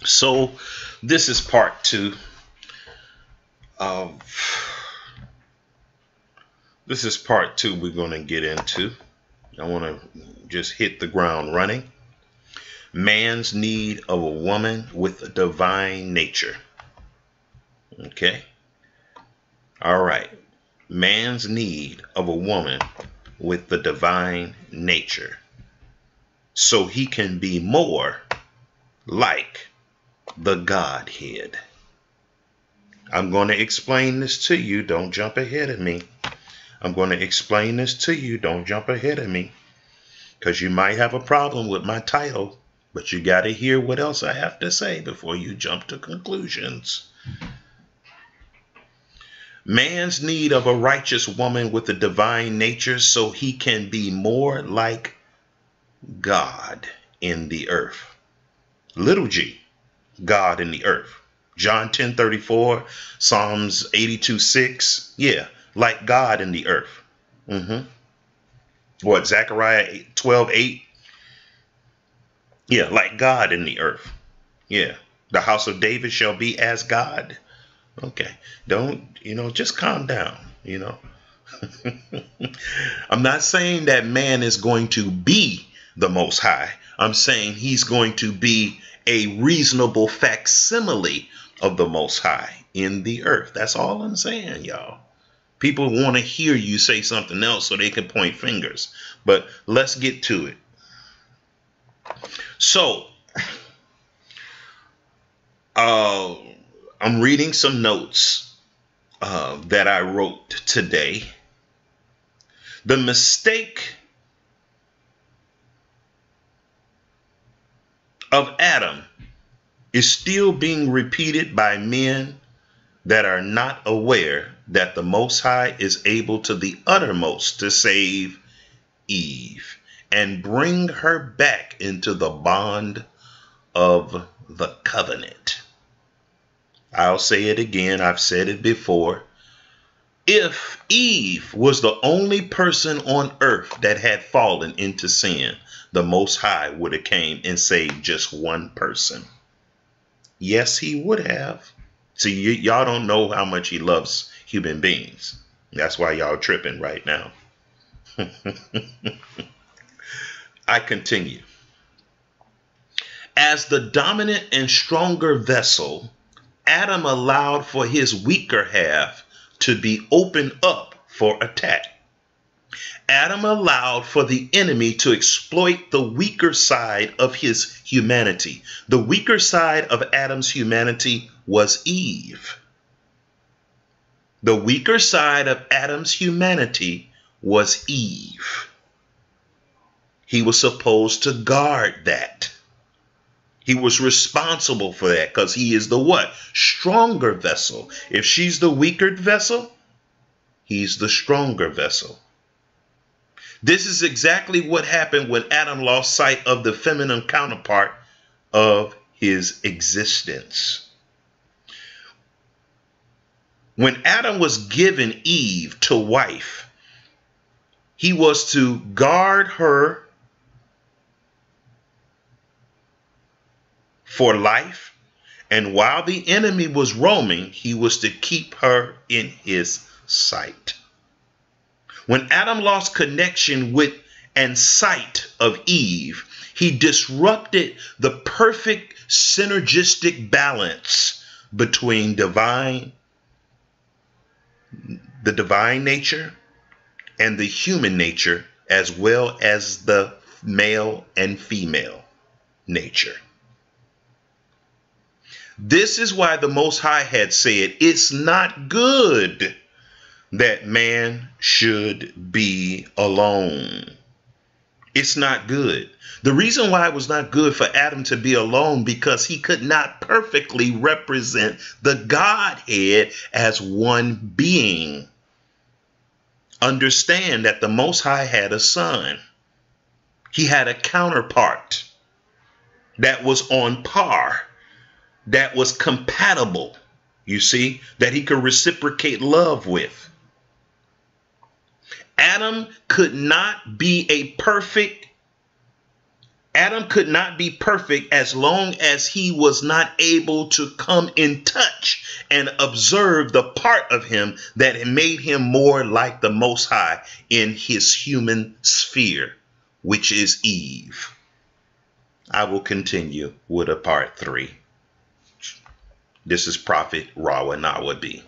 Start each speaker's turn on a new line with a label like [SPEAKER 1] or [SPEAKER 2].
[SPEAKER 1] So this is part two of we're going to get into. I want to just hit the ground running. Man's need of a woman with a divine nature. Okay. All right. Man's need of a woman with the divine nature, so he can be more like the Godhead. I'm going to explain this to you. Don't jump ahead of me. I'm going to explain this to you. Don't jump ahead of me, because you might have a problem with my title, but you got to hear what else I have to say before you jump to conclusions. Man's need of a righteous woman with a divine nature, so he can be more like God in the earth. Little g, God in the earth. John 10:34, Psalms 82:6. Yeah, like God in the earth. What, Zechariah 12:8? Yeah, like God in the earth. Yeah, the house of David shall be as God. Okay, don't, just calm down, I'm not saying that man is going to be the Most High. I'm saying he's going to be a reasonable facsimile of the Most High in the earth. That's all I'm saying, y'all. People want to hear you say something else so they can point fingers. But let's get to it. So, I'm reading some notes that I wrote today. The mistake of Adam is still being repeated by men that are not aware that the Most High is able to the uttermost to save Eve and bring her back into the bond of the covenant. I'll say it again. I've said it before. If Eve was the only person on earth that had fallen into sin, the Most High would have came and saved just one person. Yes, he would have. See, y'all don't know how much he loves human beings. That's why y'all tripping right now. I continue. As the dominant and stronger vessel, Adam allowed for his weaker half to be opened up for attack. Adam allowed for the enemy to exploit the weaker side of his humanity. The weaker side of Adam's humanity was Eve. The weaker side of Adam's humanity was Eve. He was supposed to guard that. He was responsible for that because he is the what? Stronger vessel. If she's the weaker vessel, he's the stronger vessel. This is exactly what happened when Adam lost sight of the feminine counterpart of his existence. When Adam was given Eve to wife, he was to guard her for life, and while the enemy was roaming, he was to keep her in his sight. When Adam lost connection with and sight of Eve, he disrupted the perfect synergistic balance between the divine nature and the human nature, as well as the male and female nature. This is why the Most High had said, it's not good that man should be alone. It's not good. The reason why it was not good for Adam to be alone, because he could not perfectly represent the Godhead as one being. Understand that the Most High had a son. He had a counterpart that was on par, that was compatible, you see, that he could reciprocate love with. Adam could not be a perfect Adam could not be perfect as long as he was not able to come in touch and observe the part of him that made him more like the Most High in his human sphere, which is Eve. I will continue with a part 3. This is Prophet Rawanawabi.